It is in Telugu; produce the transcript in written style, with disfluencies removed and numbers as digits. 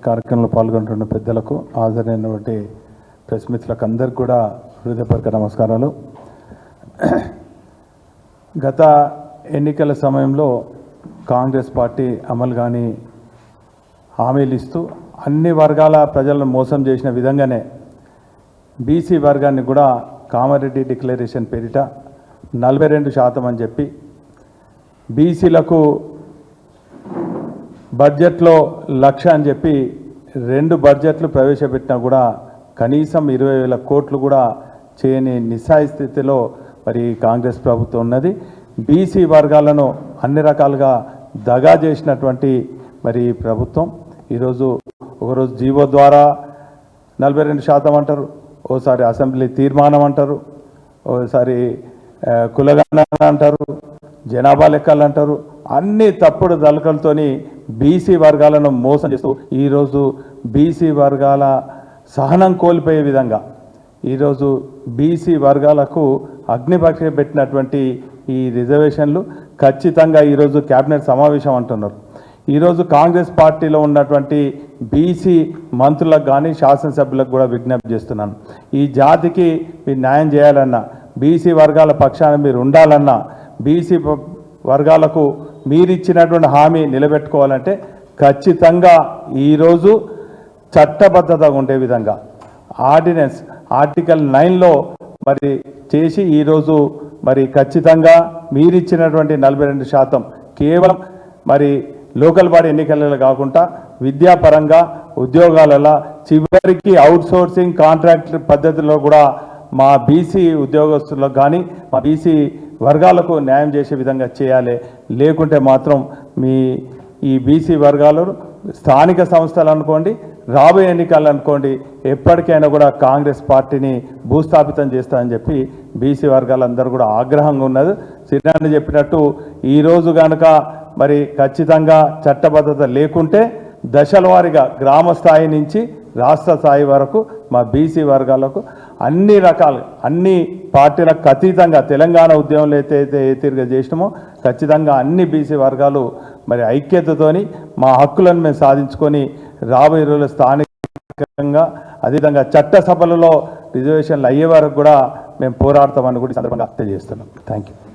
కార్యక్రమంలో పాల్గొంటున్న పెద్దలకు హాజరైనటువంటి ప్రెస్ మిత్రులకు అందరికీ కూడా హృదయపూర్వక నమస్కారాలు. గత ఎన్నికల సమయంలో కాంగ్రెస్ పార్టీ అమలు కాని హామీలు ఇస్తూ అన్ని వర్గాల ప్రజలను మోసం చేసిన విధంగానే బీసీ వర్గాన్ని కూడా కామారెడ్డి డిక్లరేషన్ పేరిట 42% అని చెప్పి బీసీలకు బడ్జెట్లో 1,00,000 అని చెప్పి 2 బడ్జెట్లు ప్రవేశపెట్టినా కూడా కనీసం 20,000 కోట్లు కూడా చేయని నిస్సాయ స్థితిలో మరి కాంగ్రెస్ ప్రభుత్వం ఉన్నది. బీసీ వర్గాలను అన్ని రకాలుగా దగా చేసినటువంటి మరి ప్రభుత్వం ఈరోజు ఒకరోజు జీవో ద్వారా 42% అంటారు, ఓసారి అసెంబ్లీ తీర్మానం అంటారు, ఓసారి కులగణన అంటారు, జనాభా లెక్కలు అంటారు. అన్ని తప్పుడు దళకలతోని బీసీ వర్గాలను మోసం చేస్తూ ఈరోజు బీసీ వర్గాల సహనం కోల్పోయే విధంగా ఈరోజు బీసీ వర్గాలకు అగ్నిపక్ష పెట్టినటువంటి ఈ రిజర్వేషన్లు ఖచ్చితంగా ఈరోజు కేబినెట్ సమావేశం అంటున్నారు. ఈరోజు కాంగ్రెస్ పార్టీలో ఉన్నటువంటి బీసీ మంత్రులకు కానీ శాసనసభ్యులకు కూడా విజ్ఞప్తి చేస్తున్నాను. ఈ జాతికి మీరు న్యాయం చేయాలన్నా, బీసీ వర్గాల పక్షాన మీరు ఉండాలన్నా, బీసీ వర్గాలకు మీరిచ్చినటువంటి హామీ నిలబెట్టుకోవాలంటే ఖచ్చితంగా ఈరోజు చట్టబద్ధత ఉండే విధంగా ఆర్టికల్ 9లో మరి చేసి ఈరోజు మరి ఖచ్చితంగా మీరిచ్చినటువంటి 42% కేవలం మరి లోకల్ బాడీ ఎన్నికలలో కాకుండా విద్యాపరంగా ఉద్యోగాలలో చివరికి అవుట్సోర్సింగ్ కాంట్రాక్ట్ పద్ధతిలో కూడా మా బీసీ ఉద్యోగస్తులకు కానీ మా బీసీ వర్గాలకు న్యాయం చేసే విధంగా చేయాలి. లేకుంటే మాత్రం ఈ బీసీ వర్గాలు స్థానిక సంస్థలు అనుకోండి, రాబోయే ఎన్నికలు అనుకోండి, ఎప్పటికైనా కూడా కాంగ్రెస్ పార్టీని భూస్థాపితం చేస్తామని చెప్పి బీసీ వర్గాలందరూ కూడా ఆగ్రహంగా ఉన్నది. శ్రీనారాయణ చెప్పినట్టు ఈరోజు కనుక మరి ఖచ్చితంగా చట్టబద్ధత లేకుంటే దశల వారీగా గ్రామ స్థాయి నుంచి రాష్ట్ర స్థాయి వరకు మా బీసీ వర్గాలకు అన్ని రకాలు అన్ని పార్టీలకు అతీతంగా తెలంగాణ ఉద్యమంలో అయితే ఏ తీరుగా చేసినామో ఖచ్చితంగా అన్ని బీసీ వర్గాలు మరి ఐక్యతతోని మా హక్కులను మేము సాధించుకొని రాబోయే రోజుల్లో స్థానికంగా అదేవిధంగా చట్టసభలలో రిజర్వేషన్లు అయ్యే వరకు కూడా మేము పోరాడతామని కూడా సందర్భంగా తెలియజేస్తున్నాం. Thank you.